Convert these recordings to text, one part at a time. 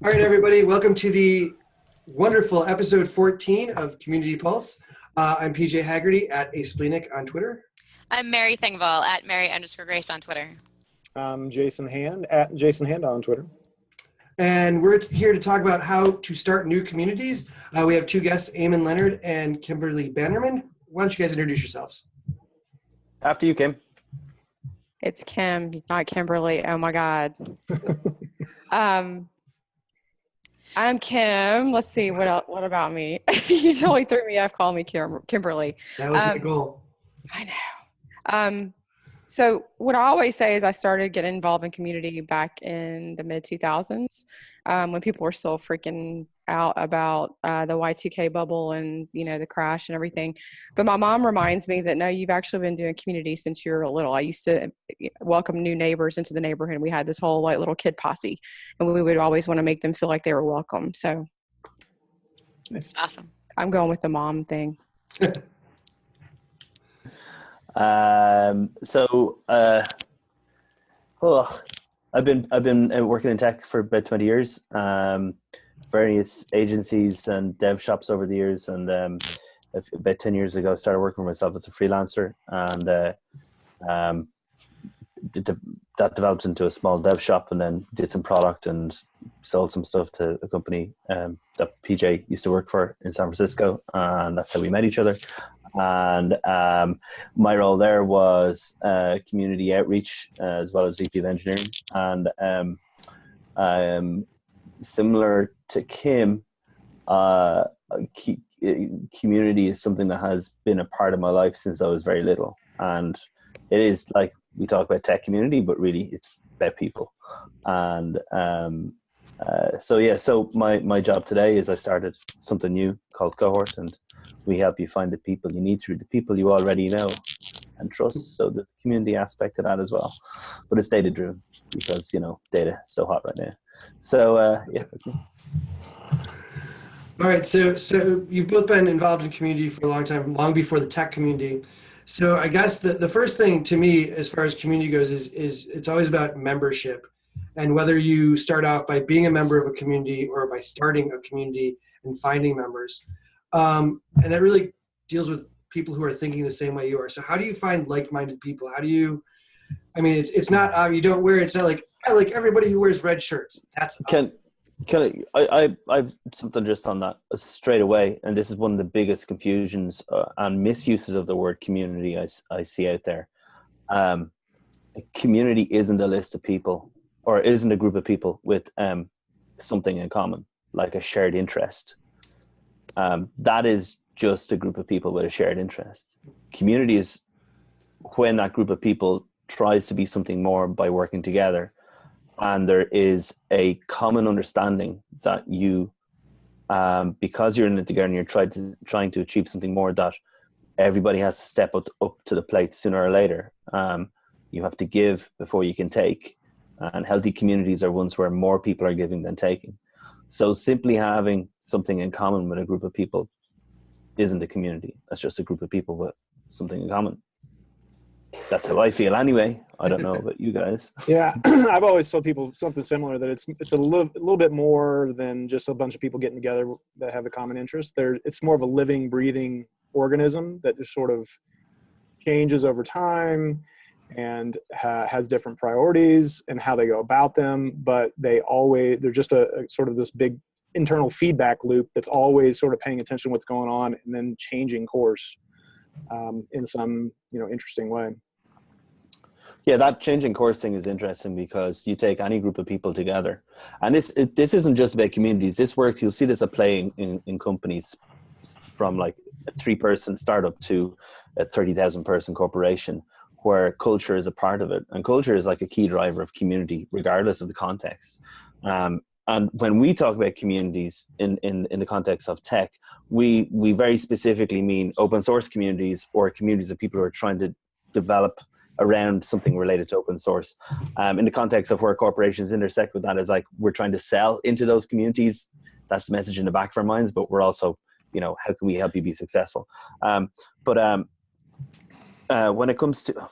All right, everybody, welcome to the wonderful episode 14 of Community Pulse. I'm PJ Haggerty at Asplenic on Twitter. I'm Mary Thingvall at Mary_Grace on Twitter. I'm Jason Hand at Jason Hand on Twitter. And we're here to talk about how to start new communities. We have two guests, Eamon, Leonard, and Kim Bannerman. Why don't you guys introduce yourselves? After you, Kim. It's Kim, not Kimberly. Oh my God. I'm Kim. Let's see, what about me? You totally threw me off calling me Kimberly. That was my goal. I know. So what I always say is I started getting involved in community back in the mid-2000s when people were still freaking out about the Y2K bubble and, the crash and everything. But my mom reminds me that, no, you've actually been doing community since you were little. I used to welcome new neighbors into the neighborhood. We had this whole little kid posse, and we would always want to make them feel like they were welcome. So Nice. Awesome. I'm going with the mom thing. I've been working in tech for about 20 years, various agencies and dev shops over the years, and about 10 years ago started working for myself as a freelancer, and that developed into a small dev shop, and then did some product and sold some stuff to a company that PJ used to work for in San Francisco, and that's how we met each other. And my role there was community outreach as well as VP of engineering, and similar to Kim, community is something that has been a part of my life since I was very little, and it is like we talk about tech community, but really it's about people. And so my job today is I started something new called Cohort, and we help you find the people you need through the people you already know and trust. So the community aspect of that as well, but it's data driven because data is so hot right now. So yeah. All right, so you've both been involved in community for a long time, long before the tech community. So I guess the first thing to me, as far as community goes, is it's always about membership, and whether you start off by being a member of a community or by starting a community and finding members. And that really deals with people who are thinking the same way you are. So how do you find like-minded people? How do you, it's not, you don't wear, it's not like, I like everybody who wears red shirts. That's I've something just on that straight away. And this is one of the biggest confusions and misuses of the word community I see out there. A community isn't a list of people, or isn't a group of people with something in common, like a shared interest. That is just a group of people with a shared interest. Community is when that group of people tries to be something more by working together, and there is a common understanding that you, because you're in it together and you're trying to achieve something more, that everybody has to step up to the plate sooner or later. You have to give before you can take, and healthy communities are ones where more people are giving than taking. So simply having something in common with a group of people isn't a community. That's just a group of people with something in common. That's how I feel anyway. I don't know about you guys. Yeah, I've always told people something similar, that it's a little bit more than just a bunch of people getting together that have a common interest. It's more of a living, breathing organism that just sort of changes over time and has different priorities and how they go about them, but they're just a sort of this big internal feedback loop that's always sort of paying attention to what's going on and then changing course in some interesting way. Yeah, that changing course thing is interesting because you take any group of people together, and this isn't just about communities. This works. You'll see this at play in companies, from like a 3-person startup to a 30,000 person corporation, where culture is a part of it, and culture is like a key driver of community, regardless of the context. And when we talk about communities in the context of tech, we very specifically mean open source communities, or communities of people who are trying to develop around something related to open source. In the context of where corporations intersect with that is like, we're trying to sell into those communities. That's the message in the back of our minds, but we're also, how can we help you be successful? When it comes to,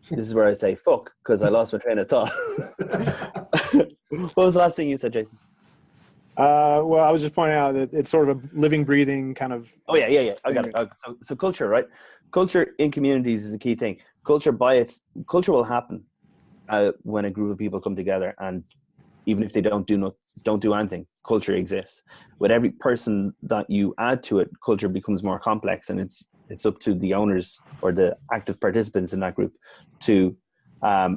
this is where I say fuck, because I lost my train of thought. What was the last thing you said, Jason? Well, I was just pointing out that it's sort of a living, breathing kind of. Oh yeah. I got it. So culture, right? Culture in communities is a key thing. Culture will happen when a group of people come together, and even if they don't do anything, culture exists. With every person that you add to it, culture becomes more complex, and it's up to the owners or the active participants in that group to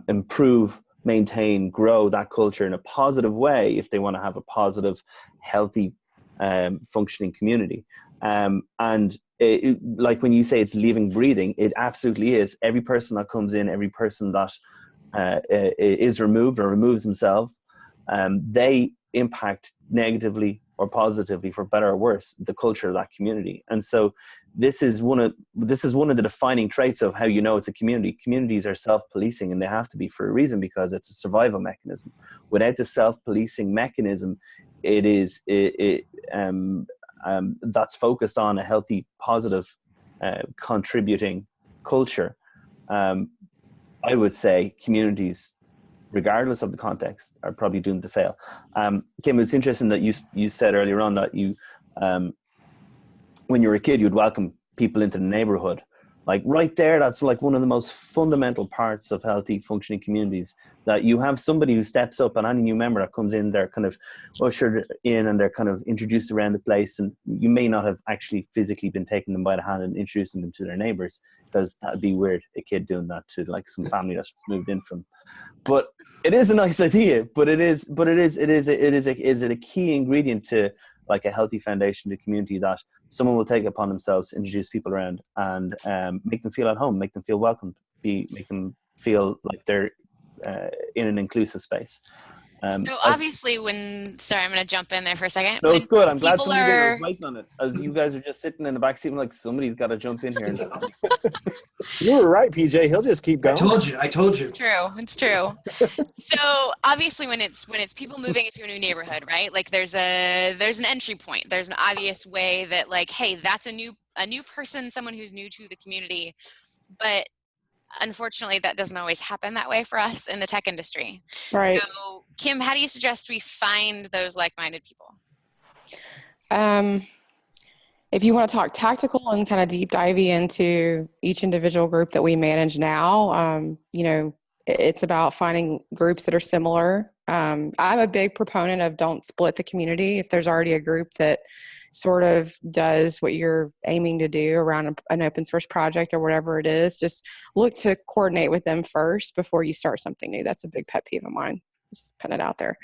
improve, maintain, grow that culture in a positive way if they want to have a positive, healthy, functioning community. And like when you say it's living, breathing, it absolutely is. Every person that comes in, every person that is removed or removes himself, they impact negatively or positively, for better or worse, the culture of that community. And so this is one of the defining traits of how you know it's a community. Communities are self-policing, and they have to be for a reason, because it's a survival mechanism. Without the self-policing mechanism, that's focused on a healthy, positive, contributing culture. I would say communities, regardless of the context, are probably doomed to fail. Kim, it's interesting that you said earlier on that you, when you were a kid, you'd welcome people into the neighborhood. Like right there, that's like one of the most fundamental parts of healthy, functioning communities, that you have somebody who steps up, and any new member that comes in, they're kind of ushered in and they're kind of introduced around the place. And you may not have actually physically been taking them by the hand and introducing them to their neighbors, because that'd be weird, a kid doing that to like some family that's just moved in from. But it is a nice idea, but it is a key ingredient to like a healthy foundation to community, that someone will take it upon themselves to introduce people around and make them feel at home, make them feel welcomed, make them feel like they're in an inclusive space. So obviously sorry, I'm going to jump in there for a second. No, it's good. I'm glad somebody are... was writing on it, as you guys are just sitting in the back seat. I'm like, somebody's got to jump in here. You were right, PJ. He'll just keep going. I told you. It's true. So obviously when it's people moving into a new neighborhood, right? Like there's an entry point. There's an obvious way that like, hey, that's a new person, someone who's new to the community. But unfortunately, that doesn't always happen that way for us in the tech industry. Right. So, Kim, how do you suggest we find those like-minded people? If you want to talk tactical and kind of deep diving into each individual group that we manage now, it's about finding groups that are similar. I'm a big proponent of don't split the community. If there's already a group that sort of does what you're aiming to do around an open source project or whatever it is, just look to coordinate with them first before you start something new. That's a big pet peeve of mine. Just put it out there.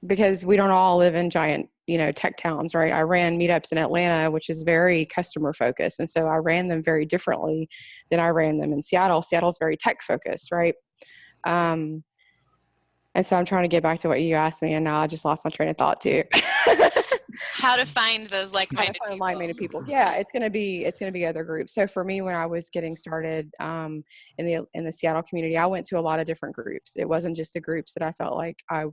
Because we don't all live in giant, tech towns, right? I ran meetups in Atlanta, which is very customer focused. And so I ran them very differently than I ran them in Seattle. Seattle's very tech focused, right? And so I'm trying to get back to what you asked me, and now I just lost my train of thought too. How to find those like-minded people? Yeah, it's gonna be other groups. So for me, when I was getting started in the Seattle community, I went to a lot of different groups. It wasn't just the groups that I felt like I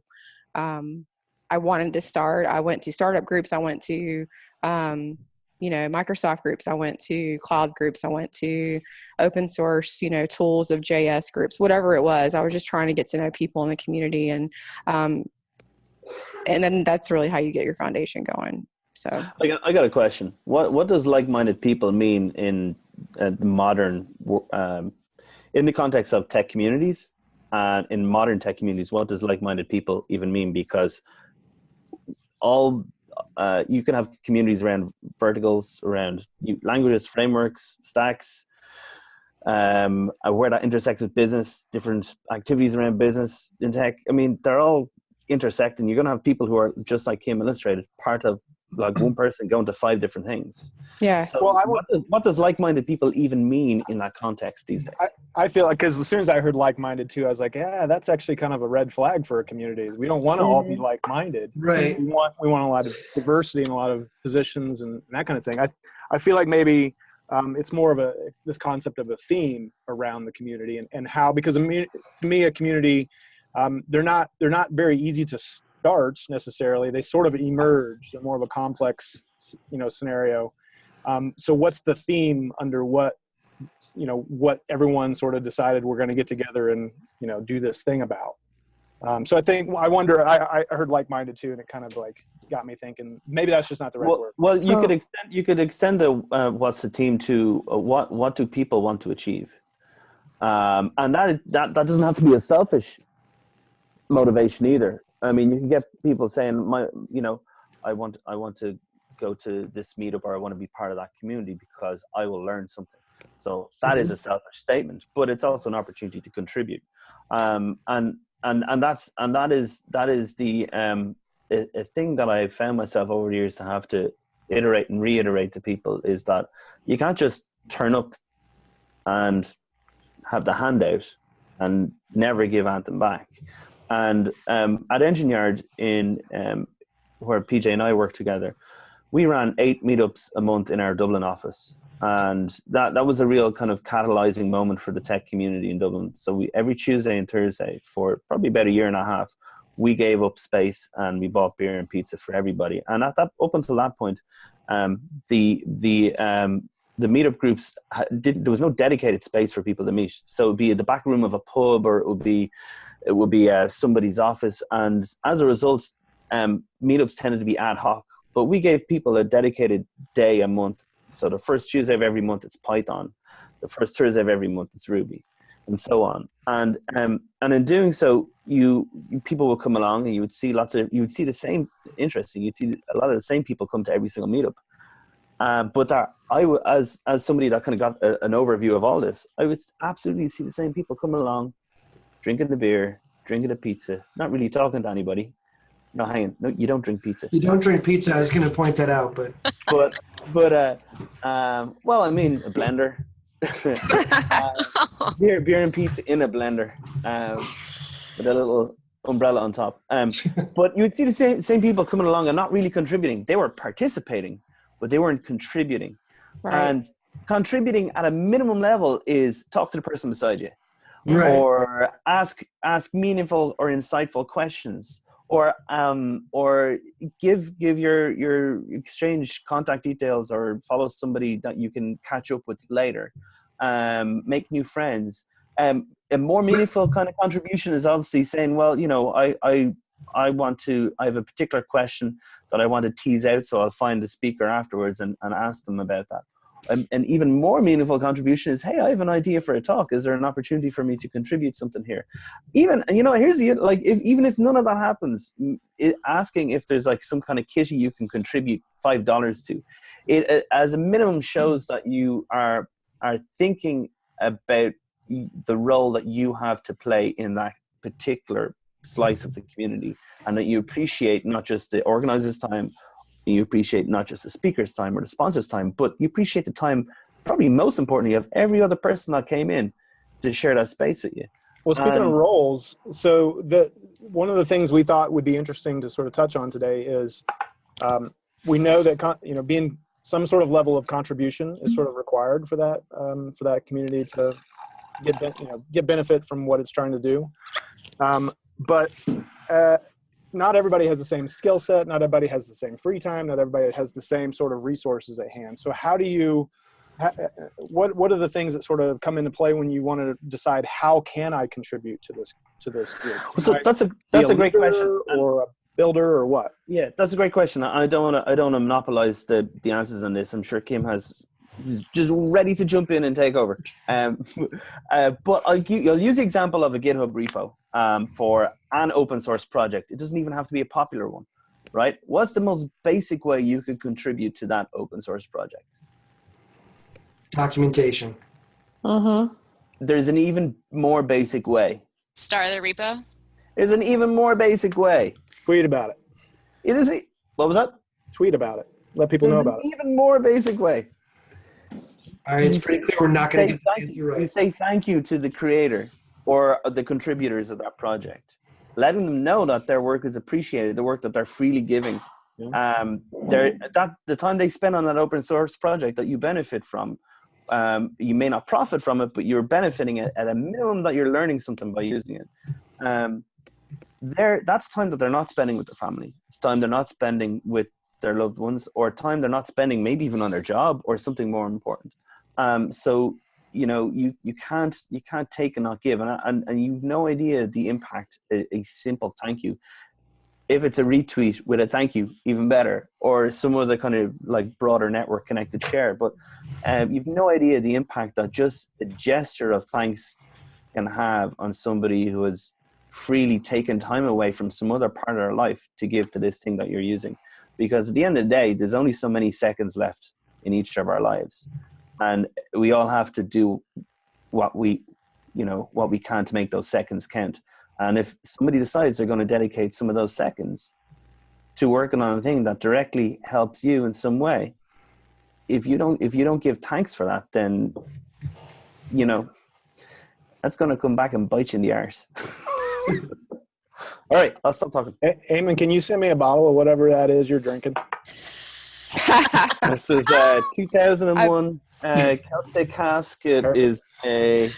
wanted to start. I went to startup groups. I went to Microsoft groups. I went to cloud groups. I went to open source, tools of JS groups, whatever it was. I was just trying to get to know people in the community. And then that's really how you get your foundation going. So I got a question. What does like-minded people mean in the modern, in the context of tech communities and in modern tech communities? What does like-minded people even mean? Because you can have communities around verticals, around languages, frameworks, stacks, where that intersects with business, different activities around business in tech. I mean, they're all intersecting. You're going to have people who are just like Kim illustrated, part of like one person going to 5 different things. Yeah. So what does like-minded people even mean in that context these days? I feel like, because as soon as I heard like-minded too, I was like, yeah, that's actually kind of a red flag for communities. We don't want to all be like-minded. Right. We want a lot of diversity and a lot of positions and that kind of thing. I feel like maybe it's more of this concept of a theme around the community and how, because to me, a community, they're not very easy to start necessarily. They sort of emerge in more of a complex, scenario. So what's the theme under what everyone sort of decided we're going to get together and, do this thing about? So I wonder, I heard like-minded too, and it kind of like got me thinking maybe that's just not the right word. Well, you could extend the what's the team to what do people want to achieve, and that doesn't have to be a selfish motivation either. I mean, you can get people saying, I want to go to this meetup, or I want to be part of that community because I will learn something. So that is a selfish statement, but it's also an opportunity to contribute. And that is the a thing that I found myself over the years to have to iterate and reiterate to people is that you can't just turn up and have the handout and never give anything back. And at Engine Yard in where PJ and I work together, we ran 8 meetups a month in our Dublin office. And that was a real kind of catalyzing moment for the tech community in Dublin. So every Tuesday and Thursday for probably about a year and a half, we gave up space and we bought beer and pizza for everybody. And up until that point, the meetup groups there was no dedicated space for people to meet. So it would be at the back room of a pub, or it would be somebody's office. And as a result, meetups tended to be ad hoc. But we gave people a dedicated day a month. So the first Tuesday of every month, it's Python. The first Thursday of every month, it's Ruby, and so on. And in doing so, people will come along, and you would see the same interesting. You'd see a lot of the same people come to every single meetup. But as somebody that kind of got an overview of all this, I would absolutely see the same people coming along, drinking the beer, drinking the pizza, not really talking to anybody. No, hang on. No, you don't drink pizza. You don't drink pizza. I was going to point that out, but well, I mean, a blender, beer and pizza in a blender, with a little umbrella on top. But you would see the same people coming along and not really contributing. They were participating, but they weren't contributing. Right. And contributing at a minimum level is talk to the person beside you, right, or ask meaningful or insightful questions. Or give your exchange contact details, or follow somebody that you can catch up with later. Make new friends. A more meaningful kind of contribution is obviously saying, well, I have a particular question that I want to tease out, so I'll find the speaker afterwards and ask them about that. An even more meaningful contribution is, hey, I have an idea for a talk. Is there an opportunity for me to contribute something here? Even, here's the, even if none of that happens, asking if there's like some kind of kitty you can contribute $5 to, it as a minimum shows that you are thinking about the role that you have to play in that particular slice of the community, and that you appreciate not just the organizer's time, you appreciate not just the speaker's time or the sponsor's time, but you appreciate the time, probably most importantly, of every other person that came in to share that space with you. Well, speaking of roles, so one of the things we thought would be interesting to sort of touch on today is we know that being some sort of level of contribution is sort of required for that community to get benefit from what it's trying to do, but not everybody has the same skill set. Not everybody has the same free time. Not everybody has the same sort of resources at hand. So how do you, what are the things that sort of come into play when you want to decide how can I contribute to this group? So that's a great question. Or a builder or what? Yeah, that's a great question. I don't want to monopolize the answers on this. I'm sure Kim is just ready to jump in and take over. But I'll use the example of a GitHub repo for an open source project. It doesn't even have to be a popular one, right? What's the most basic way you could contribute to that open source project? Documentation. There's an even more basic way. Start the repo. There's an even more basic way. Tweet about it. What was that? Tweet about it. Let people know about it. Even more basic way. All right, it's pretty clear we're not going to get the answer right. You say thank you to the creator or the contributors of that project, letting them know that their work is appreciated, the work that they're freely giving. Yeah. The time they spend on that open source project that you benefit from, you may not profit from it, but you're benefiting it at a minimum, that you're learning something by using it. That's time that they're not spending with their family. It's time they're not spending with their loved ones, or time they're not spending maybe even on their job or something more important. So you can't take and not give, and you've no idea the impact a simple thank you, if it's a retweet with a thank you, even better, or some other kind of like broader network connected share. But you've no idea the impact that just a gesture of thanks can have on somebody who has freely taken time away from some other part of their life to give to this thing that you're using. Because at the end of the day, there's only so many seconds left in each of our lives. And we all have to do what we can to make those seconds count. And if somebody decides they're going to dedicate some of those seconds to working on a thing that directly helps you in some way, if you don't give thanks for that, then that's going to come back and bite you in the arse. All right, I'll stop talking. Eamon, can you send me a bottle of whatever that is you're drinking? This is 2001 Celtic cask. It is a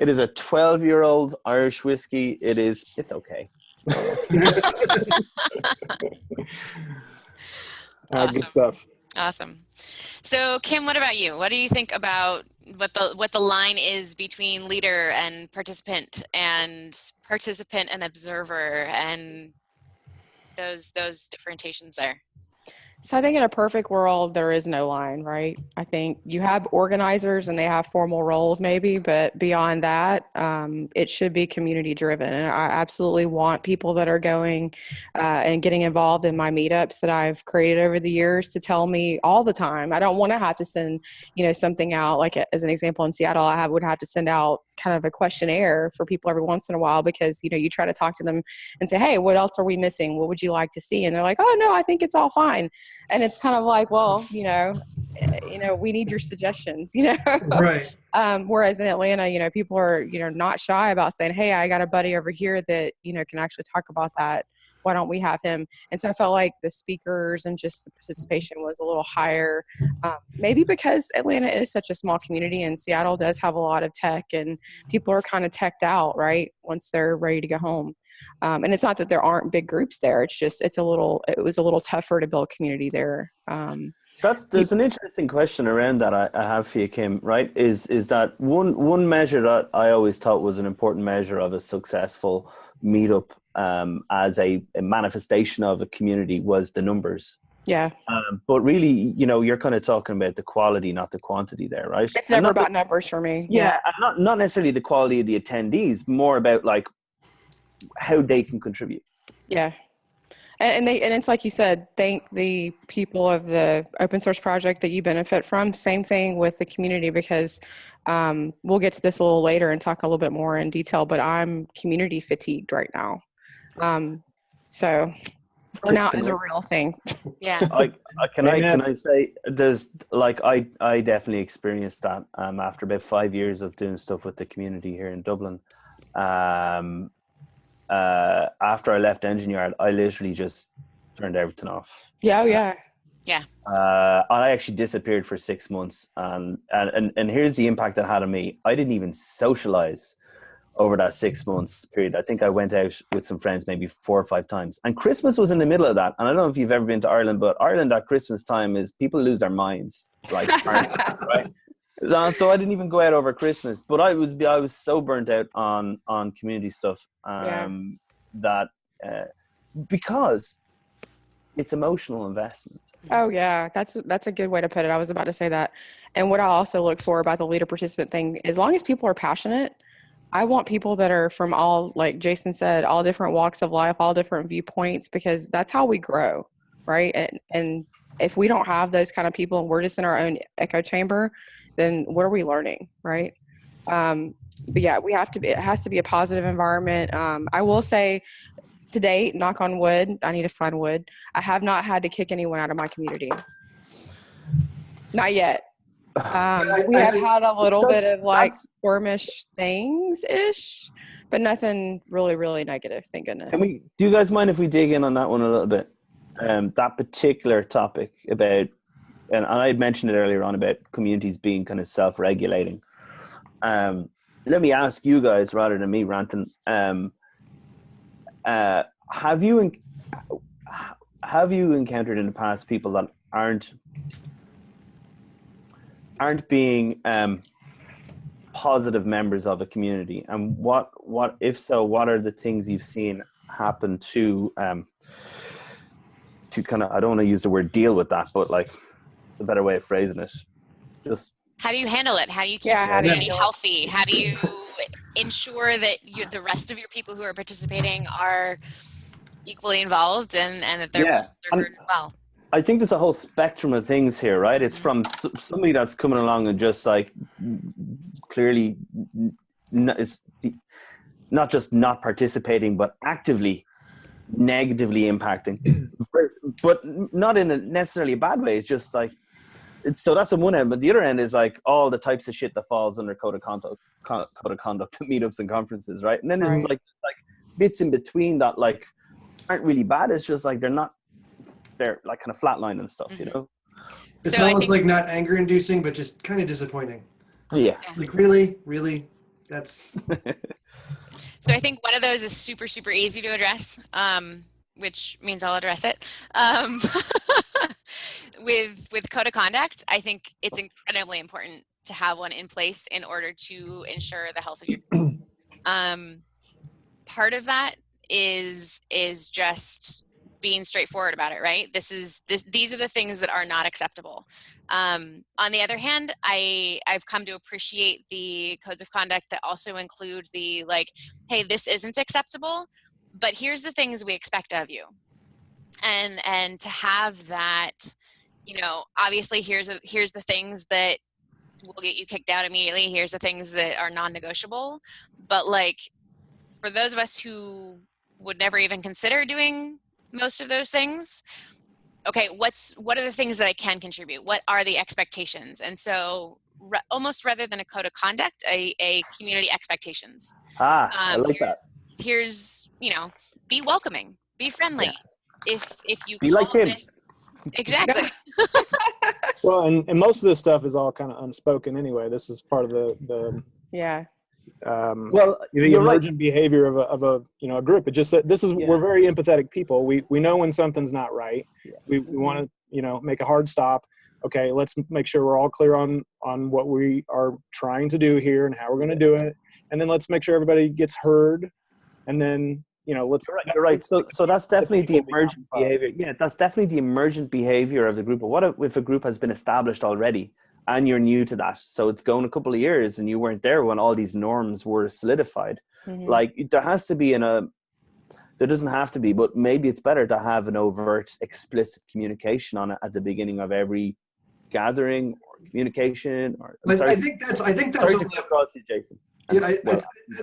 12-year-old Irish whiskey. It's okay. Awesome. Good stuff. Awesome. So Kim, what about you? What do you think about what the line is between leader and participant and observer and those differentiations there? So I think in a perfect world, there is no line, right? I think you have organizers and they have formal roles maybe, but beyond that, it should be community driven. And I absolutely want people that are going and getting involved in my meetups that I've created over the years to tell me all the time. I don't want to have to send, something out. Like as an example, in Seattle, I would have to send out kind of a questionnaire for people every once in a while because, you try to talk to them and say, hey, what else are we missing? What would you like to see? And they're like, oh, no, I think it's all fine. And it's kind of like, well, we need your suggestions, Right. Whereas in Atlanta, people are, not shy about saying, hey, I got a buddy over here that, can actually talk about that. Why don't we have him? And so I felt like the speakers and just the participation was a little higher, maybe because Atlanta is such a small community and Seattle does have a lot of tech and people are kind of teched out, right? Once they're ready to go home. And it's not that there aren't big groups there. It's just, it was a little tougher to build community there. There's an interesting question around that I have for you, Kim, right? Is that one measure that I always thought was an important measure of a successful meetup as a manifestation of a community was the numbers. Yeah. But really, you're kind of talking about the quality, not the quantity there, right? It's never about numbers for me. Yeah. And not necessarily the quality of the attendees, more about like how they can contribute. Yeah. And it's like you said, thank the people of the open source project that you benefit from. Same thing with the community, because we'll get to this a little later and talk a little bit more in detail, but I'm community fatigued right now. So burnout is a real thing. Yeah. Can I say there's like, I definitely experienced that after about 5 years of doing stuff with the community here in Dublin. After I left Engine Yard, I literally just turned everything off. Yeah, oh yeah. Yeah. I actually disappeared for 6 months, and here's the impact that had on me. I didn't even socialize over that 6 months period. I think I went out with some friends maybe 4 or 5 times, and Christmas was in the middle of that. And I don't know if you've ever been to Ireland, but Ireland at Christmas time is people lose their minds, like right? So I didn't even go out over Christmas, but I was so burnt out on community stuff that because it's emotional investment. Oh yeah, that's a good way to put it. I was about to say that. And what I also look for about the leader participant thing, as long as people are passionate, I want people that are from all, like Jason said, all different walks of life, all different viewpoints, because that's how we grow, right? And if we don't have those kind of people and we're just in our own echo chamber, then what are we learning, right? But yeah, it has to be a positive environment. I will say to date, knock on wood, I need to find wood, I have not had to kick anyone out of my community. Not yet. We have had a little bit of like skirmish things-ish, but nothing really, really negative, thank goodness. Do you guys mind if we dig in on that one a little bit? That particular topic about, and I had mentioned it earlier on about communities being kind of self-regulating. Let me ask you guys, rather than me ranting, have you encountered in the past people that aren't being positive members of a community? And what if so, what are the things you've seen happen to kind of, I don't want to use the word deal with that, but like, it's a better way of phrasing it. Just how do you handle it? How do you keep your community healthy? How do you ensure that the rest of your people who are participating are equally involved and that their voices are heard as well? I think there's a whole spectrum of things here, right? It's from somebody that's coming along and just like clearly it's not just not participating, but actively negatively impacting, but not in a necessarily a bad way. It's just like, so that's on one end, but the other end is like all the types of shit that falls under code of conduct at meetups and conferences, right? And then there's like bits in between that like aren't really bad. It's just like they're like kind of flatline and stuff, you know? It's almost like not anger inducing, but just kind of disappointing. Yeah. Like really, that's. So I think one of those is super, super easy to address, which means I'll address it. With code of conduct, I think it's incredibly important to have one in place in order to ensure the health of your group. Part of that is just being straightforward about it, right? These are the things that are not acceptable. On the other hand, I've come to appreciate the codes of conduct that also include the like, hey, this isn't acceptable, but here's the things we expect of you. And to have that, you know, obviously here's the things that will get you kicked out immediately. Here's the things that are non-negotiable. But like, for those of us who would never even consider doing most of those things, okay, what are the things that I can contribute? What are the expectations? And so almost rather than a code of conduct, a community expectations. I like that. Here's, you know, be welcoming, be friendly. Yeah. If you be like him. Exactly. Well, and most of this stuff is all kind of unspoken anyway. This is part of the the emergent behavior of a you know, a group. It just that this is we're very empathetic people. We know when something's not right. Yeah. We want to, you know, make a hard stop. Okay, let's make sure we're all clear on what we are trying to do here and how we're going to do it, and then let's make sure everybody gets heard, and then, you know, let's right. So that's definitely the emergent behavior. Yeah, that's definitely the emergent behavior of the group. But what if a group has been established already and you're new to that? So it's going a couple of years and you weren't there when all these norms were solidified. Mm-hmm. Like there has to be there doesn't have to be, but maybe it's better to have an overt, explicit communication on it at the beginning of every gathering or communication. I think that's only Jason. Yeah, I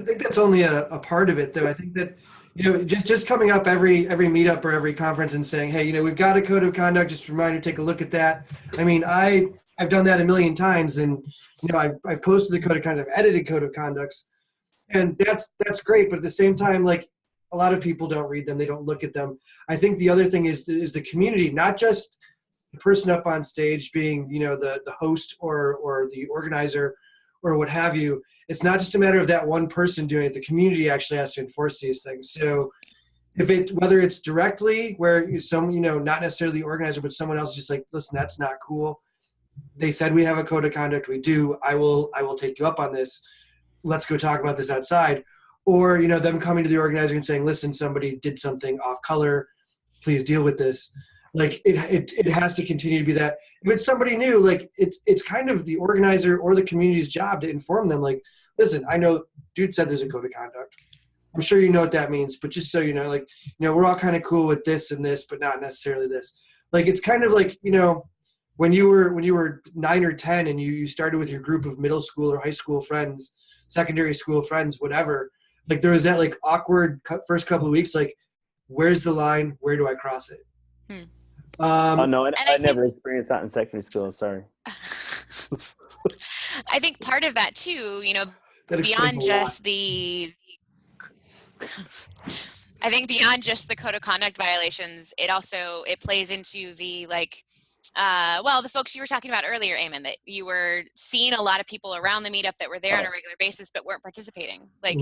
think that's only a part of it, though. I think that, you know, just coming up every meetup or every conference and saying, hey, you know, we've got a code of conduct, just a reminder, take a look at that. I mean, I've done that a million times, and, you know, I've posted the code of conduct, I've edited code of conducts, and that's great. But at the same time, like, a lot of people don't read them, they don't look at them. I think the other thing is the community, not just the person up on stage being, you know, the host or the organizer or what have you. It's not just a matter of that one person doing it. The community actually has to enforce these things. So whether it's directly where some, you know, not necessarily the organizer, but someone else is just like, listen, that's not cool. They said we have a code of conduct. We do. I will take you up on this. Let's go talk about this outside. Or, you know, them coming to the organizer and saying, listen, somebody did something off color. Please deal with this. Like it has to continue to be that. If it's somebody new, like it's kind of the organizer or the community's job to inform them. Like, listen, I know dude said there's a code of conduct. I'm sure you know what that means, but just so you know, like, you know, we're all kind of cool with this and this, but not necessarily this. Like, it's kind of like, you know, when you were 9 or 10 and you started with your group of middle school or high school friends, secondary school friends, whatever. Like, there was that like awkward first couple of weeks. Like, where's the line? Where do I cross it? No, I never experienced that in secondary school. Sorry. I think part of that too, you know, beyond just the code of conduct violations, it plays into the like, the folks you were talking about earlier, Eamon, that you were seeing a lot of people around the meetup that were there on a regular basis but weren't participating. Like,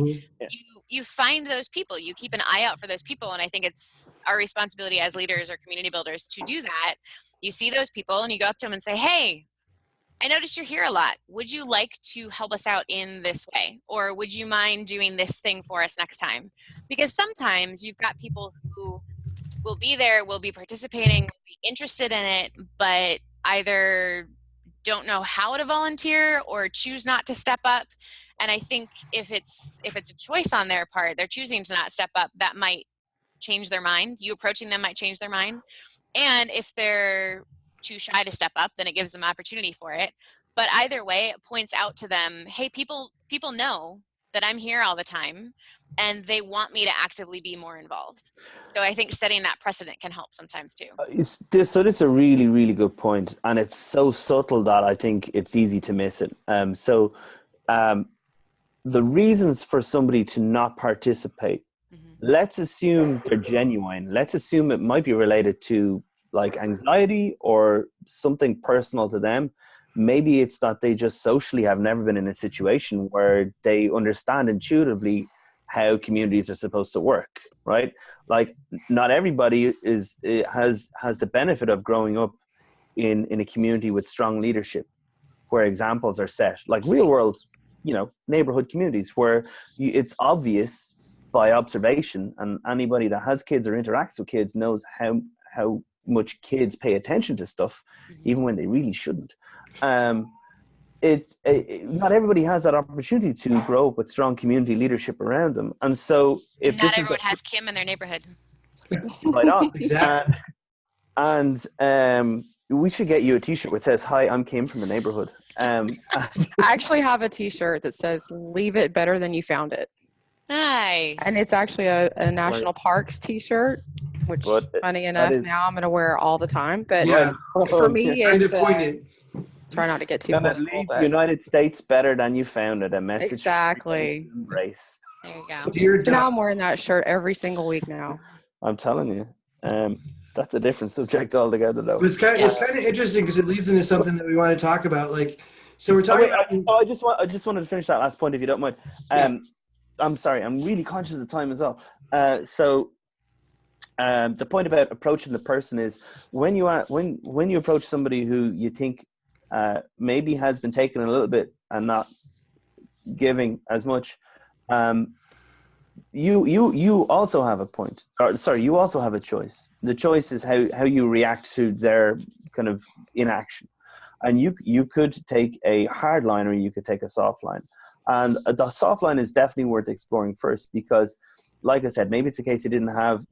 you find those people, you keep an eye out for those people, and I think it's our responsibility as leaders or community builders to do that. You see those people and you go up to them and say, hey, I noticed you're here a lot. Would you like to help us out in this way? Or would you mind doing this thing for us next time? Because sometimes you've got people who will be there, will be participating, will be interested in it, but either don't know how to volunteer or choose not to step up. And I think if it's a choice on their part, they're choosing to not step up, that might change their mind. You approaching them might change their mind. And if they're too shy to step up, then it gives them opportunity for it. But either way, it points out to them, hey, people know that I'm here all the time and they want me to actively be more involved. So I think setting that precedent can help sometimes too. This is a really, really good point. And it's so subtle that I think it's easy to miss it. The reasons for somebody to not participate, let's assume they're genuine. Let's assume it might be related to like anxiety or something personal to them. Maybe it's that they just socially have never been in a situation where they understand intuitively how communities are supposed to work, right? Like not everybody has the benefit of growing up in a community with strong leadership where examples are set, like real world, neighborhood communities where it's obvious by observation, and anybody that has kids or interacts with kids knows how much kids pay attention to stuff, even when they really shouldn't. Not everybody has that opportunity to grow up with strong community leadership around them, and so if not this everyone has Kim in their neighborhood. Right on. Exactly. And we should get you a T-shirt which says, "Hi, I'm Kim from the neighborhood." I actually have a T-shirt that says "Leave it better than you found it." Nice. And it's actually a National Parks T-shirt, which, funny enough, now I'm going to wear all the time. But Yeah. for me, Kind it's of poignant. try not to get too Gonna political. leave But United States better than you found it. A message. exactly. Race. There you go. Dear So now Doc. I'm wearing that shirt every single week now. I'm telling you. That's a different subject altogether, though. But it's kind of interesting because it leads into something that we want to talk about. Like, so we're talking about. I just wanted to finish that last point, if you don't mind. I'm sorry. I'm really conscious of time as well. The point about approaching the person is when you approach somebody who you think maybe has been taken a little bit and not giving as much. You also have a point. You also have a choice. The choice is how you react to their kind of inaction. And you could take a hard line or you could take a soft line. And the soft line is definitely worth exploring first because, like I said, maybe it's the case they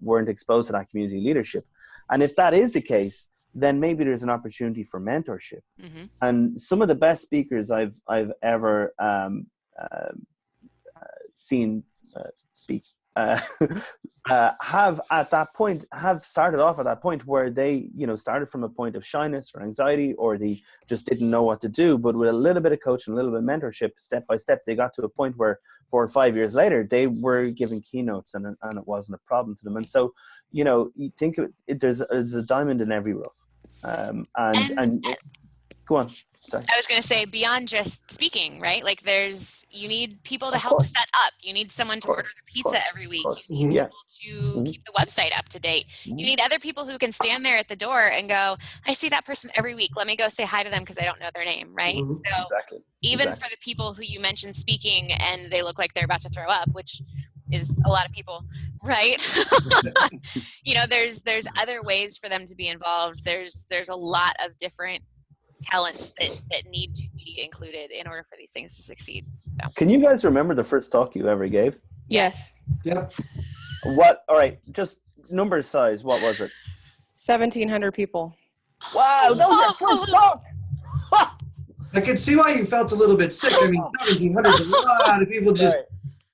weren't exposed to that community leadership. And if that is the case, then maybe there's an opportunity for mentorship. And some of the best speakers I've ever seen speak have started off at that point where they started from a point of shyness or anxiety, or they just didn't know what to do, but with a little bit of coaching, a little bit of mentorship, step by step, they got to a point where 4 or 5 years later they were giving keynotes and it wasn't a problem to them. And so you think there's a diamond in every rough. And go on. Sorry. I was going to say, beyond just speaking, right? Like you need people to help set up. You need someone to order the pizza every week. You need people to keep the website up to date. You need other people who can stand there at the door and go, I see that person every week. Let me go say hi to them because I don't know their name, right? So even for the people who you mentioned speaking and they look like they're about to throw up, which is a lot of people, right? There's other ways for them to be involved. There's a lot of different talents that need to be included in order for these things to succeed. So. Can you guys remember the first talk you ever gave? Yes. Yep. What? All right, just number size. What was it? 1,700 people. Wow, that was your first talk. I could see why you felt a little bit sick. I mean, 1,700 is a lot of people just. Right.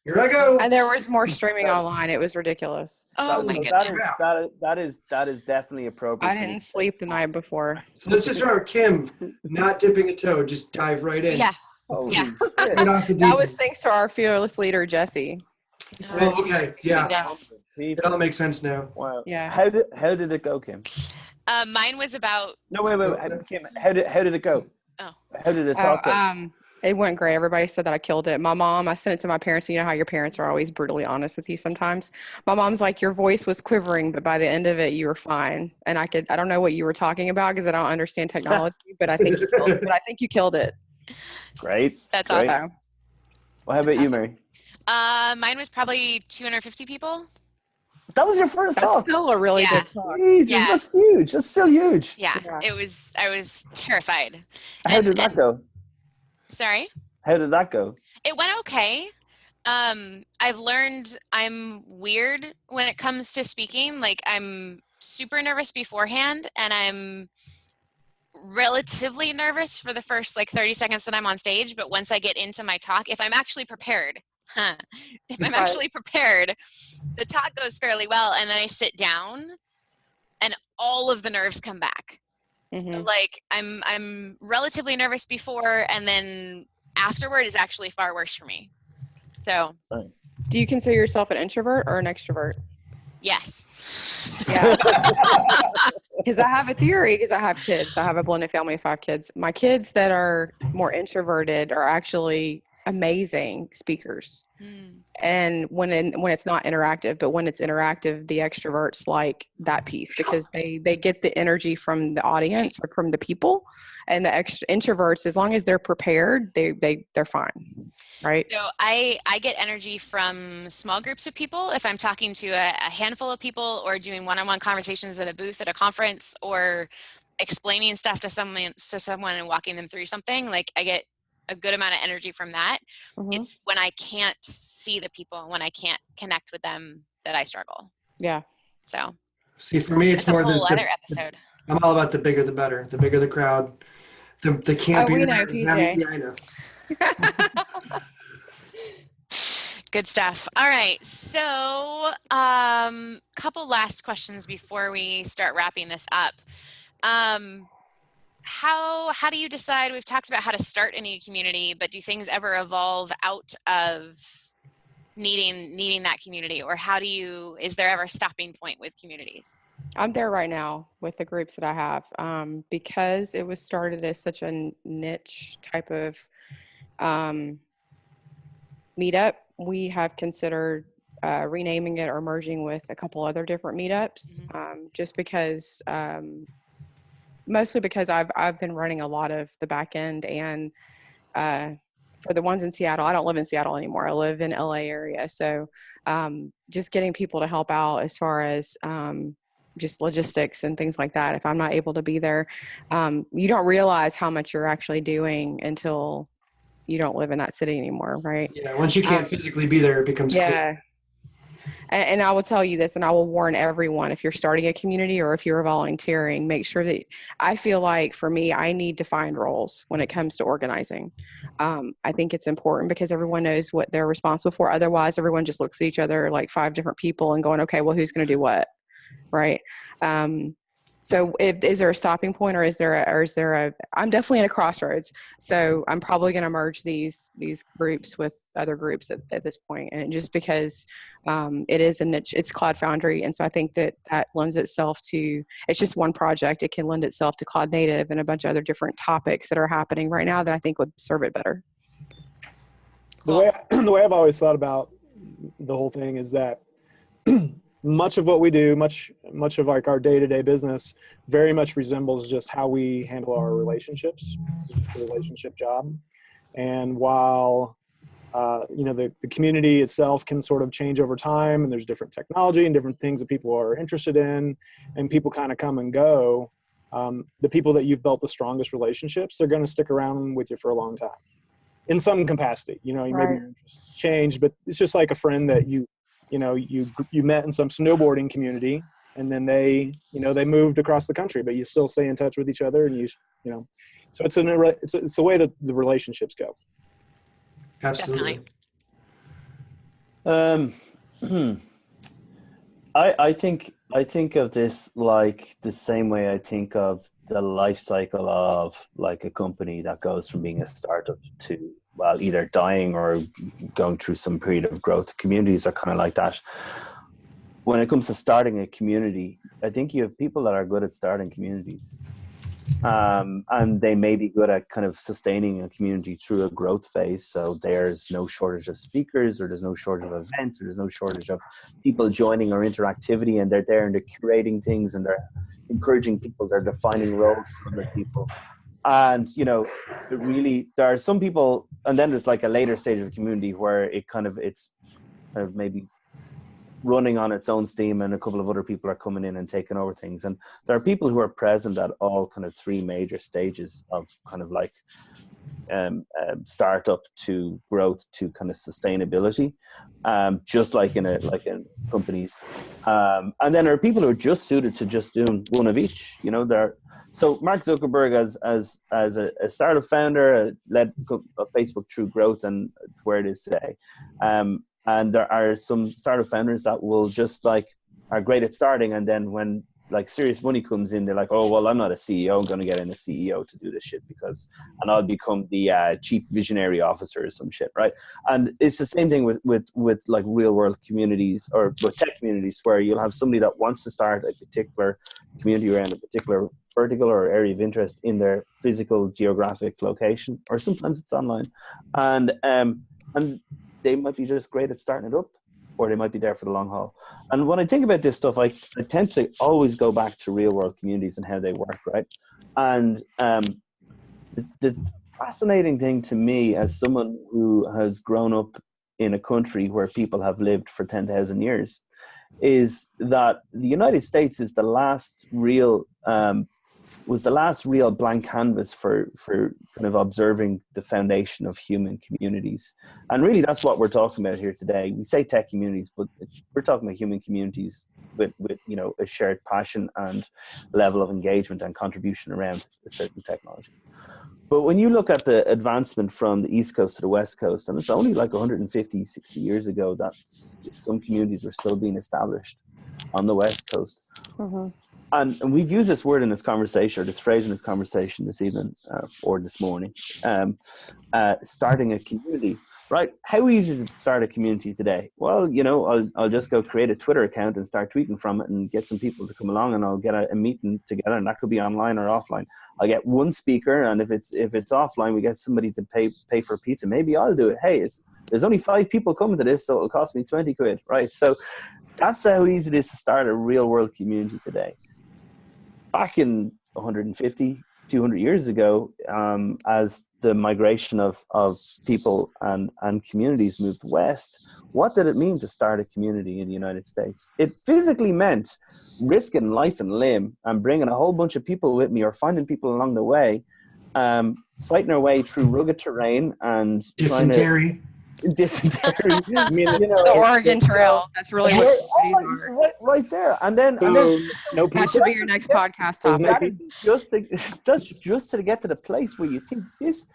Here I go. And there was more streaming online. It was ridiculous. Oh my goodness. That is definitely appropriate. I didn't sleep the night before. So let's just remember Kim not dipping a toe, just dive right in. Yeah. Right off the that was thanks to our fearless leader, Jesse. Oh, okay. Yeah. Yes. It all makes sense now. Wow. Yeah. How did it go, Kim? Mine was about. No, wait, Kim. How did it go? Oh. How did it talk go? It went great. Everybody said that I killed it. My mom, I sent it to my parents. You know how your parents are always brutally honest with you sometimes. My mom's like, your voice was quivering, but by the end of it, you were fine. And I don't know what you were talking about because I don't understand technology, but I think you killed it. Great. That's Great. awesome. Well, how about you, Mary? Mine was probably 250 people. That was your first That's talk. still a really good talk. Jesus, that's huge. That's still huge. Yeah. I was terrified. How did that go? Sorry? How did that go? It went okay. I've learned I'm weird when it comes to speaking. Like, I'm super nervous beforehand, and I'm relatively nervous for the first 30 seconds that I'm on stage. But once I get into my talk, if I'm actually prepared, the talk goes fairly well, and then I sit down and all of the nerves come back. Mm-hmm. So, I'm relatively nervous before, and then afterward is actually far worse for me. So, do you consider yourself an introvert or an extrovert? Yes. Yeah. Because I have a theory, because I have kids. I have a blended family of 5 kids. My kids that are more introverted are actually amazing speakers. And when it's not interactive, but when it's interactive, the extroverts like that piece because they get the energy from the audience or from the people, and the introverts, as long as they're prepared, they're fine, right? So I get energy from small groups of people. If I'm talking to a handful of people, or doing one-on-one conversations at a booth at a conference, or explaining stuff to someone and walking them through something, I get a good amount of energy from that. Mm-hmm. It's when I can't see the people, when I can't connect with them, that I struggle. Yeah. So see, for me, it's more a whole other episode. I'm all about the bigger the better. The bigger the crowd, the campier. Oh, we know, PJ. Yeah, I know. Good stuff. All right. So, couple last questions before we start wrapping this up. How do you decide? We've talked about how to start a new community, but do things ever evolve out of needing that community, or is there ever a stopping point with communities? I'm there right now with the groups that I have, because it was started as such a niche type of meetup. We have considered renaming it or merging with a couple other different meetups, just because. Mostly because I've been running a lot of the back end, and for the ones in Seattle, I don't live in Seattle anymore. I live in LA area. So just getting people to help out as far as just logistics and things like that. If I'm not able to be there, you don't realize how much you're actually doing until you don't live in that city anymore, right? Yeah, once you can't physically be there, it becomes clear. And I will tell you this, and I will warn everyone, if you're starting a community or if you're volunteering, make sure that, I feel like for me, I need defined roles when it comes to organizing. I think it's important because everyone knows what they're responsible for. Otherwise, everyone just looks at each other like 5 different people and going, okay, well, who's going to do what? Right. So is there a stopping point, or is there a, I'm definitely at a crossroads. So I'm probably going to merge these groups with other groups at this point. And just because it is a niche, it's Cloud Foundry. And so I think that lends itself to, it's just one project. It can lend itself to Cloud Native and a bunch of other different topics that are happening right now that I think would serve it better. The way I've always thought about the whole thing is that much of what we do, much of our day-to-day business very much resembles just how we handle our relationships. It's just a relationship job. And while, the community itself can sort of change over time, and there's different technology and different things that people are interested in, and people kind of come and go, the people that you've built the strongest relationships, they're going to stick around with you for a long time in some capacity. Maybe your interests change, but it's just like a friend that you met in some snowboarding community, and then they moved across the country, but you still stay in touch with each other, and so it's the way that the relationships go. Absolutely. I think of this like the same way I think of the life cycle of like a company that goes from being a startup to, well, either dying or going through some period of growth. Communities are kind of like that. When it comes to starting a community, I think you have people that are good at starting communities. and they may be good at kind of sustaining a community through a growth phase. So there's no shortage of speakers, or there's no shortage of events, or there's no shortage of people joining or interactivity, and they're there and they're curating things and they're encouraging people, they're defining roles for other people. And, you know, it really, there are some people, and then there's like a later stage of a community where it's kind of maybe running on its own steam, and a couple of other people are coming in and taking over things. And there are people who are present at all kind of three major stages of kind of like startup to growth to kind of sustainability, just like in companies. And then there are people who are just suited to just doing one of each. You know, so Mark Zuckerberg as a startup founder led Facebook through growth and where it is today. And there are some startup founders that will just like are great at starting, and then when like serious money comes in, they're like, oh well, I'm not a CEO, I'm going to get in a CEO to do this shit and I'll become the chief visionary officer or some shit, right? And it's the same thing with like real world communities or with tech communities, where you'll have somebody that wants to start a particular community around a particular vertical or area of interest in their physical geographic location, or sometimes it's online, and they might be just great at starting it up, or they might be there for the long haul. And when I think about this stuff, I tend to always go back to real world communities and how they work, right? And the fascinating thing to me, as someone who has grown up in a country where people have lived for 10,000 years, is that the United States is the last real blank canvas for kind of observing the foundation of human communities. And really that's what we're talking about here today. We say tech communities, but we're talking about human communities with you know, a shared passion and level of engagement and contribution around a certain technology. But when you look at the advancement from the East Coast to the West Coast, and it's only like 150, 60 years ago that some communities were still being established on the West Coast. Mm-hmm. And we've used this word in this conversation, or this phrase in this conversation this evening or this morning, starting a community, right? How easy is it to start a community today? Well, you know, I'll just go create a Twitter account and start tweeting from it and get some people to come along, and I'll get a meeting together, and that could be online or offline. I'll get one speaker, and if it's offline, we get somebody to pay for pizza. Maybe I'll do it. Hey, there's only 5 people coming to this, so it'll cost me 20 quid, right? So that's how easy it is to start a real world community today. Back in 150, 200 years ago, as the migration of people and communities moved west, what did it mean to start a community in the United States? It physically meant risking life and limb and bringing a whole bunch of people with me, or finding people along the way, fighting our way through rugged terrain and dysentery. I mean, you know, the Oregon Trail. That's really what right there. And then no, that should be your next podcast topic. That's just to get to the place where you think this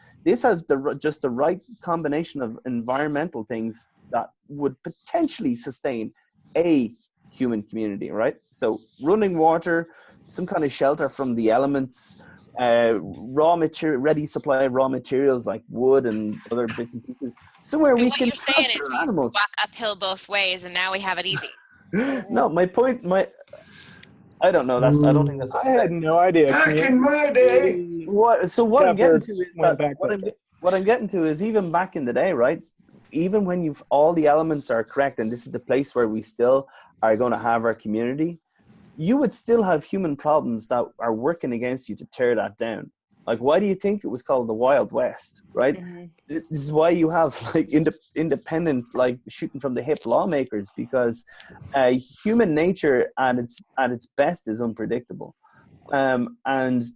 has just the right combination of environmental things that would potentially sustain a human community, right? So running water, some kind of shelter from the elements, ready supply of raw materials like wood and other bits and pieces. Somewhere we can what you're saying is we walk uphill both ways, and now we have it easy. No, I don't know. I don't think that's what I had no idea. Back in my day. What I'm getting to is even back in the day, right? Even when all the elements are correct, and this is the place where we still are going to have our community, you would still have human problems that are working against you to tear that down. Like, why do you think it was called the Wild West, right? Mm-hmm. This is why you have like independent, like shooting from the hip lawmakers, because human nature at its best is unpredictable. And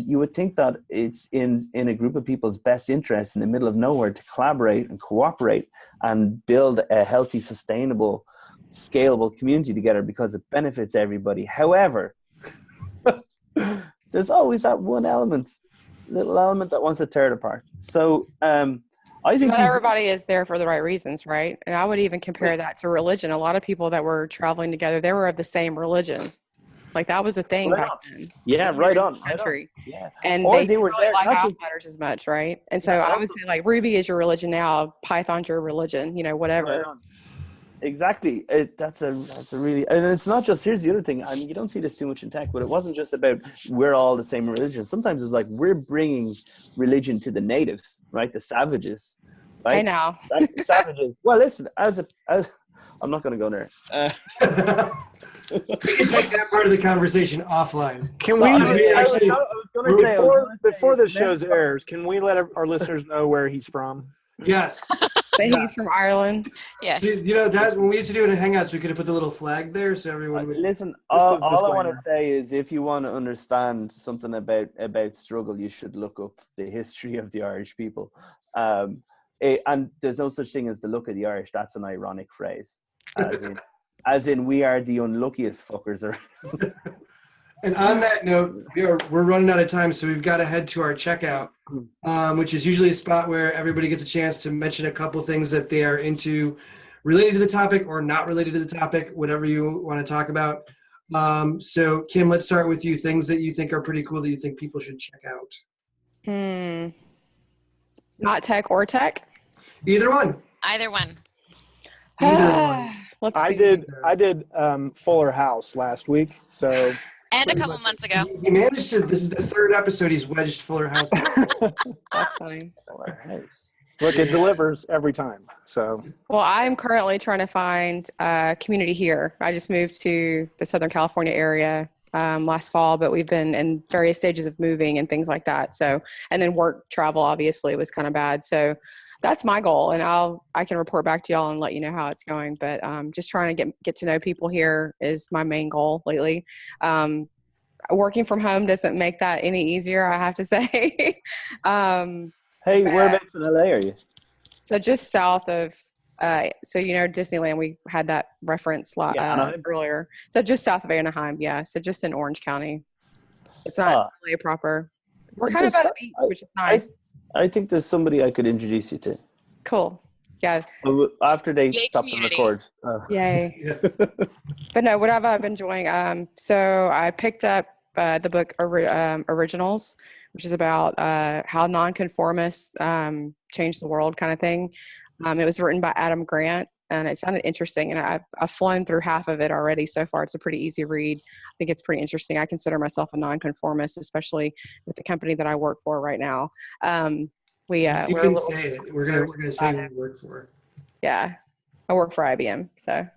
you would think that it's in a group of people's best interest in the middle of nowhere to collaborate and cooperate and build a healthy, sustainable, scalable community together, because it benefits everybody. However, there's always that one little element that wants to tear it apart. So I think not everybody is there for the right reasons, right? And I would even compare that to religion. A lot of people that were traveling together, they were of the same religion. Like that was a thing back then. Yeah, right on. Country. Right on. Yeah. And they were really like outsiders as much, right? And so I would say like Ruby is your religion now, Python's your religion, you know, whatever. Right on. Exactly. That's a really, and it's not just, here's the other thing, and you don't see this too much in tech, but it wasn't just about we're all the same religion. Sometimes it was like we're bringing religion to the natives, right? The savages, right? I know. Like savages. Well, listen, as I'm not going to go there. We can take that part of the conversation offline. Can we, before the show's Let's- airs, can we let our listeners know where he's from? Yes. Say Yes. he's from Ireland. Yes. See, you know, that when we used to do it in Hangouts, we could have put the little flag there so everyone would. Listen, Just a all I want disclaimer. to say is if you want to understand something about struggle, you should look up the history of the Irish people. And there's no such thing as the look of the Irish. That's an ironic phrase. As in we are the unluckiest fuckers around. And on that note, we're running out of time, so we've got to head to our checkout, which is usually a spot where everybody gets a chance to mention a couple things that they are into related to the topic or not related to the topic, whatever you want to talk about. So, Kim, let's start with you. Things that you think are pretty cool that you think people should check out. Not tech or tech? Either one. Either one. Either one. Let's I see. did Fuller House last week, so And a couple months ago. He managed to, this is the third episode he's wedged Fuller House. That's funny. look, it delivers every time. So Well, I'm currently trying to find a community here. I just moved to the Southern California area last fall, but we've been in various stages of moving and things like that. So, and then work travel obviously was kind of bad. So that's my goal, and I can report back to y'all and let you know how it's going. But just trying to get to know people here is my main goal lately. Working from home doesn't make that any easier, I have to say. Hey, whereabouts in LA are you? So just south of, so you know Disneyland, we had that reference earlier. So just south of Anaheim, yeah. So just in Orange County. It's not LA proper. We're kind of at a beach, which is nice. I think there's somebody I could introduce you to. Cool. Yeah. After they Yay, stop community. the record. Yay. But no, what have I been enjoying? So I picked up the book Originals, which is about how nonconformists change the world kind of thing. It was written by Adam Grant, and it sounded interesting. And I've flown through half of it already so far. It's a pretty easy read. I think it's pretty interesting. I consider myself a nonconformist, especially with the company that I work for right now. You can say it. We're gonna say what you work for. Yeah, I work for IBM. So,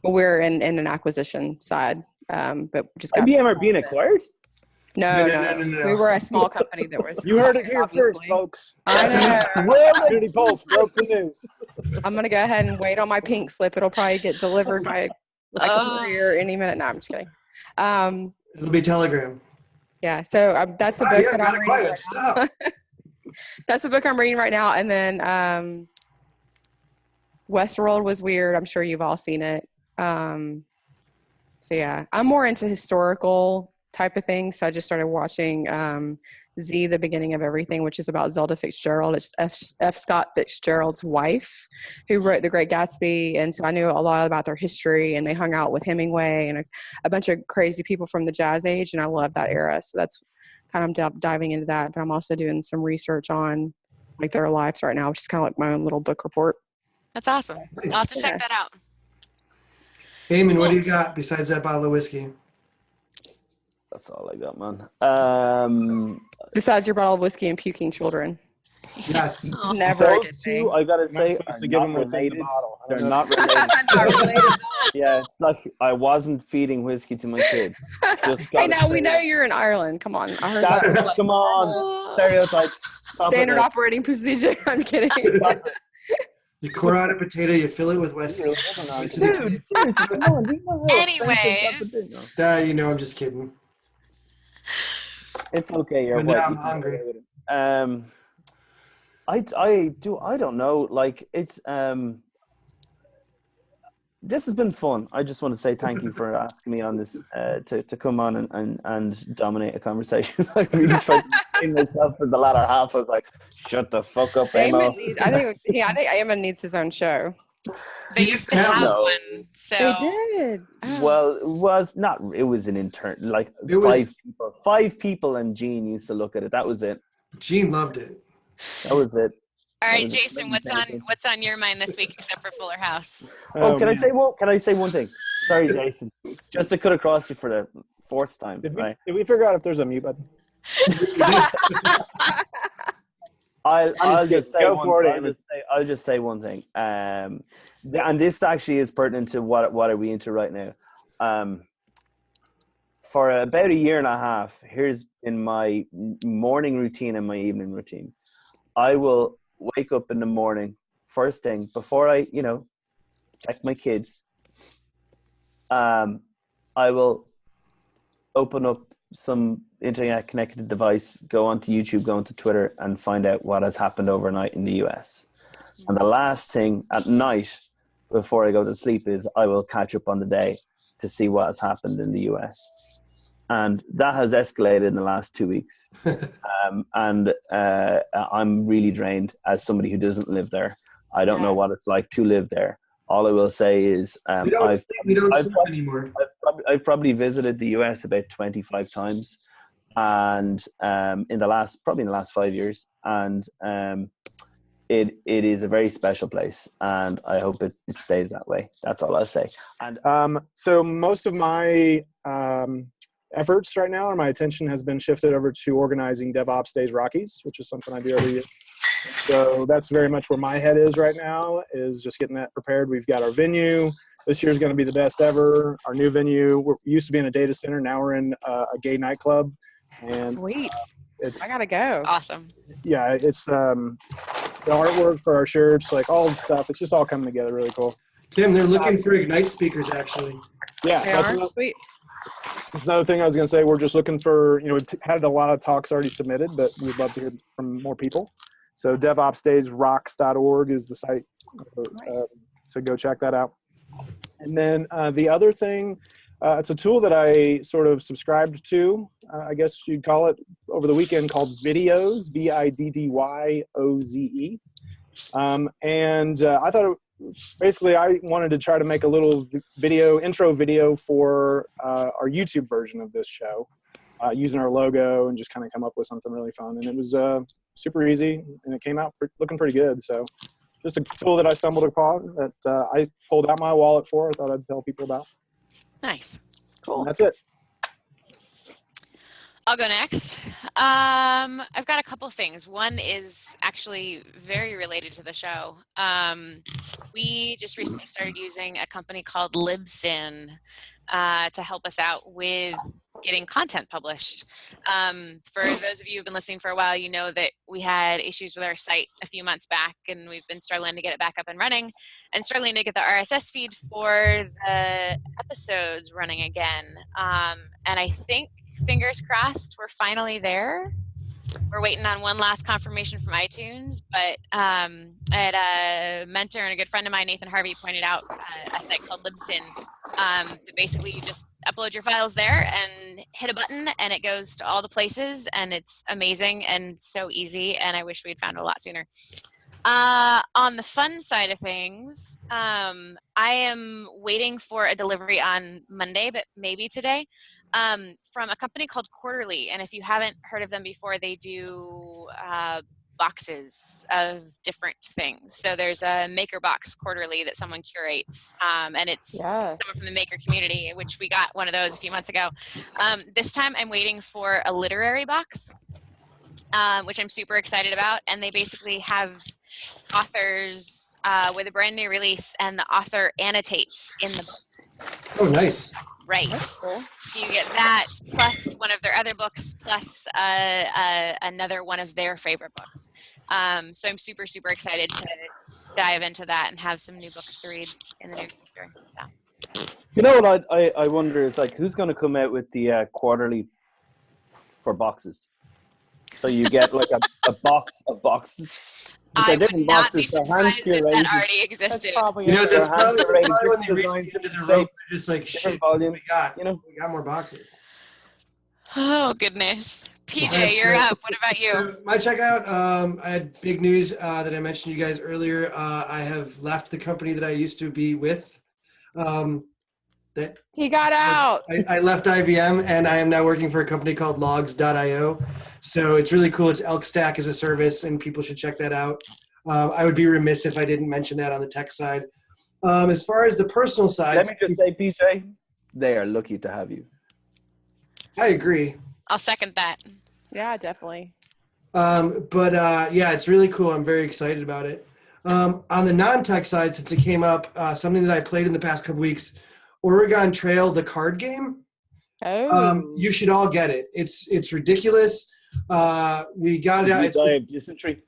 but we're in an acquisition side. But just got IBM are being acquired? No. We were a small company that was. you heard it here first, obviously. folks. I know. Community Pulse broke the news. I'm gonna go ahead and wait on my pink slip. It'll probably get delivered by like a courier any minute. No, I'm just kidding. It'll be Telegram. Yeah. So that's the book that I'm reading. Quiet. Right Stop. now. That's the book I'm reading right now, and then Westworld was weird. I'm sure you've all seen it. So yeah, I'm more into historical type of things. So I just started watching Z, The Beginning of Everything, which is about Zelda Fitzgerald. It's F. Scott Fitzgerald's wife who wrote The Great Gatsby. And so I knew a lot about their history, and they hung out with Hemingway and a bunch of crazy people from the jazz age. And I love that era. So that's kind of diving into that. But I'm also doing some research on like their lives right now, which is kind of like my own little book report. That's awesome. I'll have to check that out. Eamon, what do you got besides that bottle of whiskey? That's all I got, man. Besides your bottle of whiskey and puking children. Yes. It's never a good Those thing. two, I gotta Not say, supposed are to give not them what's in the related. bottle. I They're don't know. not related. Not related. Yeah, it's like I wasn't feeding whiskey to my kid. Just Hey, gotta now we say. know you're in Ireland. Come on. I heard that. was like Come on, stereotypes. Stop standard it. operating procedure. I'm kidding. You core out a potato, you fill it with whiskey. Dude, seriously, come on, do you know how Anyways. expensive that would be? I'm just kidding. It's okay. You're But now white. I'm You can get hungry. away with it. I don't know. Like it's this has been fun. I just want to say thank you for asking me on this to come on and dominate a conversation. I really tried to explain myself for the latter half. I was like, shut the fuck up, Amo. I think Eamon needs his own show. They used to have No. one. So They did. Oh. Well, it was an intern, like It was- five people and Gene used to look at it. That was it. Gene loved it. That was it. All right, was Jason, what's on your mind this week except for Fuller House? Oh, can man. Can I say one thing? Sorry, Jason. Just to cut across you for the fourth time, right? Did we figure out if there's a mute button? I'll just say Go one, for it, I'll just say one thing. And this actually is pertinent to what are we into right now. For about a year and a half, here's in my morning routine and my evening routine. I will wake up in the morning, first thing, before I, check my kids. I will open up some internet connected device, go onto YouTube, go onto Twitter, and find out what has happened overnight in the US. And the last thing at night before I go to sleep is I will catch up on the day to see what has happened in the US. And that has escalated in the last 2 weeks. And I'm really drained as somebody who doesn't live there. I don't know what it's like to live there. All I will say is we don't sleep anymore. I've probably visited the US about 25 times, and in the last 5 years, and it is a very special place, and I hope it stays that way. That's all I'll say. And so most of my efforts right now, or my attention has been shifted over to organizing DevOps Days Rockies, which is something I do every year. So that's very much where my head is right now, is just getting that prepared. We've got our venue. This year's going to be the best ever. Our new venue, we used to be in a data center. Now we're in a gay nightclub. And Sweet. It's, I gotta go. Awesome. yeah, it's the artwork for our shirts, like all the stuff. It's just all coming together really cool. Tim, they're looking for Ignite speakers, actually. Yeah, They that's are? Sweet. another thing I was going to say. We're just looking for, we had a lot of talks already submitted, but we'd love to hear from more people. So DevOpsDaysRocks.org is the site. So go check that out. And then the other thing, it's a tool that I sort of subscribed to, I guess you'd call it, over the weekend, called Videos, VIDDYOZE. And I thought, basically, I wanted to try to make a little intro video for our YouTube version of this show, using our logo and just kind of come up with something really fun. And it was super easy, and it came out looking pretty good. So just a tool that I stumbled upon that I pulled out my wallet for. I thought I'd tell people about. Nice. Cool. And that's it. I'll go next. I've got a couple things. One is actually very related to the show. We just recently started using a company called Libsyn to help us out with getting content published. For those of you who've been listening for a while, you know that we had issues with our site a few months back, and we've been struggling to get it back up and running, and struggling to get the RSS feed for the episodes running again. And I think, fingers crossed, we're finally there. We're waiting on one last confirmation from iTunes, but I had a mentor and a good friend of mine, Nathan Harvey, pointed out a site called Libsyn. That basically you just upload your files there and hit a button, and it goes to all the places, and it's amazing and so easy, and I wish we'd found it a lot sooner. On the fun side of things, I am waiting for a delivery on Monday, but maybe today, from a company called Cohort.is. And if you haven't heard of them before, they do boxes of different things. So there's a maker box quarterly that someone curates, and it's someone from the maker community, which we got one of those a few months ago. This time I'm waiting for a literary box, which I'm super excited about. And they basically have authors with a brand new release, and the author annotates in the book. Oh, nice. Right. Cool. So you get that plus one of their other books plus another one of their favorite books. So I'm super, super excited to dive into that and have some new books to read in the near future. So. You know what I wonder is, like, who's going to come out with the quarterly for boxes? So you get like a box of boxes. I would not be surprised if that already existed. That's probably when they reach into the rope, they're just like, shit, we got more boxes. Oh, goodness. PJ, you're up. What about you? So my checkout, I had big news that I mentioned to you guys earlier. I have left the company that I used to be with. He got out. I left IBM, and I am now working for a company called logs.io. So it's really cool. It's Elk Stack as a service, and people should check that out. I would be remiss if I didn't mention that on the tech side. As far as the personal side, Let me just say, PJ, they are lucky to have you. I agree. I'll second that. Yeah, definitely. Yeah, it's really cool. I'm very excited about it. On the non-tech side, since it came up, something that I played in the past couple weeks, Oregon Trail, the card game. Oh. You should all get it. It's ridiculous. We got it out. Did you die of dysentery?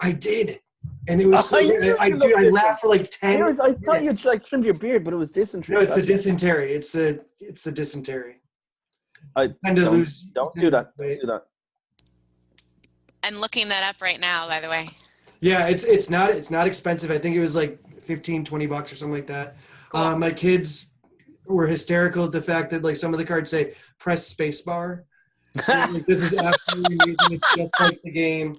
I did. And it was so good. I laughed for like 10 I thought you'd like trimmed your beard, but it was dysentery. No, it's the dysentery. It's the dysentery. Don't do that. Don't do that. I'm looking that up right now, by the way. Yeah, it's not expensive. I think it was like $15-20 or something like that. Cool. My kids were hysterical at the fact that like some of the cards say press spacebar. Like, this is absolutely amazing. It's just like the game.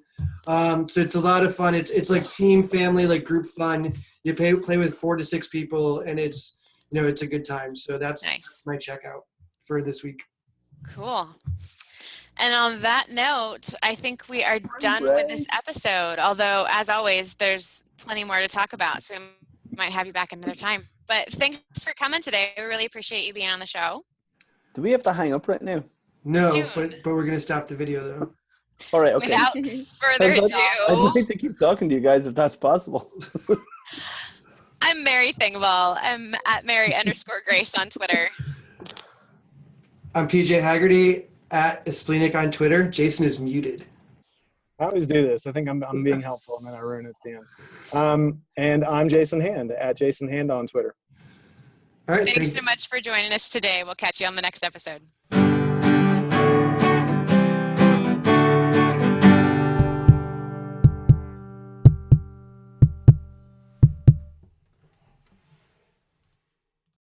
So it's a lot of fun. It's like team, family, like group fun. You play with 4 to 6 people, and it's a good time. So that's my checkout for this week. Cool. And on that note, I think we are done with this episode. Although, as always, there's plenty more to talk about, so we might have you back another time. But thanks for coming today. We really appreciate you being on the show. Do we have to hang up right now? No, Soon. but we're gonna stop the video though. All right, okay. Without further ado, I'd like to keep talking to you guys if that's possible. I'm Mary Thingvall. I'm at Mary_Grace on Twitter. I'm PJ Haggerty at Esplenic on Twitter. Jason is muted. I always do this. I think I'm being helpful, and then I ruin it at the end. And I'm Jason Hand at Jason Hand on Twitter. All right. Thanks so much for joining us today. We'll catch you on the next episode.